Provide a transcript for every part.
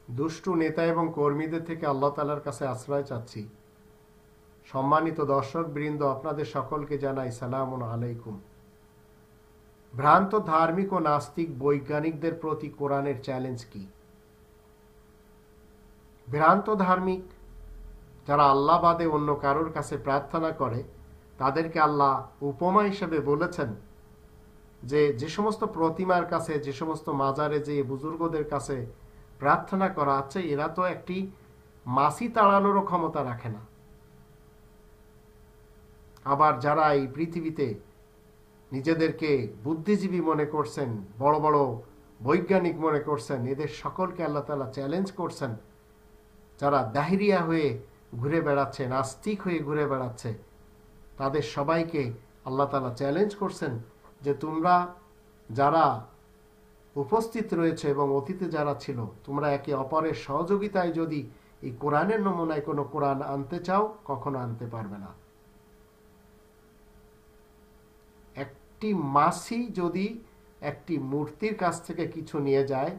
দুষ্টু নেতা এবং কর্মীদের থেকে আল্লাহ তাআলার কাছে আশ্রয় চাচ্ছি। সম্মানিত দর্শক বৃন্দ, আপনাদের সকলকে জানাই সালামুন আলাইকুম। ভ্রান্ত ধার্মিক ও নাস্তিক বৈজ্ঞানিকদের প্রতি কোরআনের চ্যালেঞ্জ কি? ভ্রান্ত ধার্মিক যারা আল্লাহ বাদে অন্য কারোর কাছে প্রার্থনা করে, তাদেরকে আল্লাহ উপমা হিসেবে বলেছেন যে যে সমস্ত প্রতিমার কাছে, যে সমস্ত মাজারে যে বুজুর্গদের কাছে প্রার্থনা করা আছে, এরা তো একটি মাছি তাড়ানোরও ক্ষমতা রাখে না। আবার যারা এই পৃথিবীতে নিজেদেরকে বুদ্ধিজীবী মনে করছেন, বড় বড় বৈজ্ঞানিক মনে করছেন, এদের সকলকে আল্লাহ তাআলা চ্যালেঞ্জ করছেন। যারা দাহিরিয়া হয়ে ঘুরে বেড়াচ্ছে, নাস্তিক হয়ে ঘুরে বেড়াচ্ছে, তাদের সবাইকে আল্লাহ তাআলা চ্যালেঞ্জ করছেন যে তোমরা যারা উপস্থিত রয়েছে এবং অতীতে যারা ছিল, তোমরা একে অপরের সহযোগিতায় যদি এই কোরআনের নমুনায় কোনো কোরআন আনতে চাও, কখনো আনতে পারবে না। একটি মাছি যদি একটি মূর্তির কাছ থেকে কিছু নিয়ে যায়,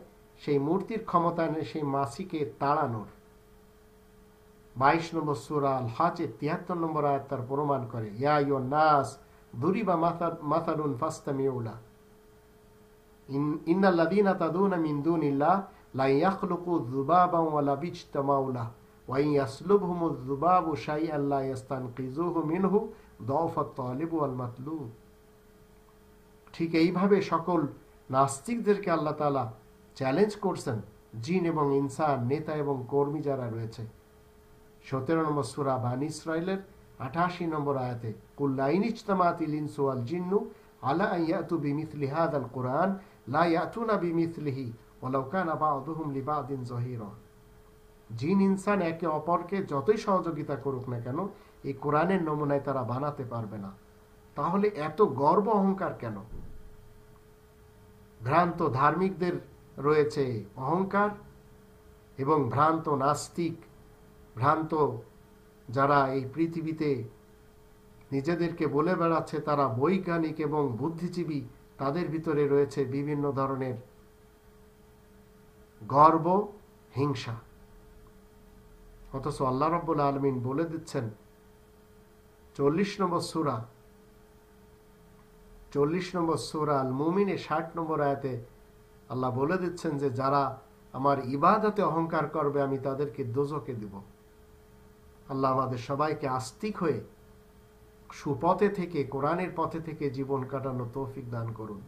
সেই মূর্তির ক্ষমতা নেই সেই মাছিকে তাড়ানোর। 22 নম্বর সূরা আল হজ 73 নম্বর আয়াত তার প্রমাণ করে, ইয়া আইয়ুহান নাস দুরিবা মাসালুন ফাসতামিউ লাহু ইন্নাল্লাযীনা তাদুনা মিন দুনিল্লাহ লা ইয়াখলুকু যুবাবান ওয়া লা বিজতামাউ লাহু ওয়া ইন ইয়াসলুবহুমুয যুবাবু শাইআন লা ইস্তানকিযুহু মিনহু দাওফাত তালিব ওয়াল মাতলুব। ঠিক এইভাবে সকল নাস্তিকদেরকে আল্লাহ তাআলা চ্যালেঞ্জ করছেন, জিন এবং ইনসান, নেতা এবং কর্মী যারা রয়েছে। 17 নম্বর সূরা বানী ইসরাঈলের 88 নম্বর আয়াতে, কুল লা ইন ইজতামাতিল ইনসু ওয়াল জিন্নু আলা আন ইয়াতু বিমিসলি হাযাল কুরআন লা ইয়াতুনা বিমিসলিহি ওয়ালাউ কানা বা'দুহুম লিবা'দিন যহিরা। জিন ইনসান একে অপরকে যতই সহযোগিতা করুক না কেন, এই কোরআনের নমুনায় তারা বানাতে পারবে না। তাহলে এত গর্ব অহংকার কেন? ভ্রান্ত ধার্মিকদের রয়েছে অহংকার, এবং ভ্রান্ত নাস্তিক, ভ্রান্ত যারা এই পৃথিবীতে নিজেদেরকে বলে বেড়াচ্ছে তারা বৈজ্ঞানিক এবং বুদ্ধিজীবী, তাদের ভিতরে রয়েছে বিভিন্ন ধরনের গর্ব, হিংসা। অথচ আল্লাহ রাব্বুল আলামিন বলে দিচ্ছেন 40 নম্বর সূরা আল মুমিনে 60 নম্বর আয়াতে আল্লাহ বলে দিচ্ছেন যে যারা আমার ইবাদতে অহংকার করবে, আমি তাদেরকে দোজখে দিব। আল্লাহ আমাদের সবাইকে আস্তিক হয়ে সুপথে থেকে, কোরআনের পথে থেকে জীবন কাটানো তৌফিক দান করুন।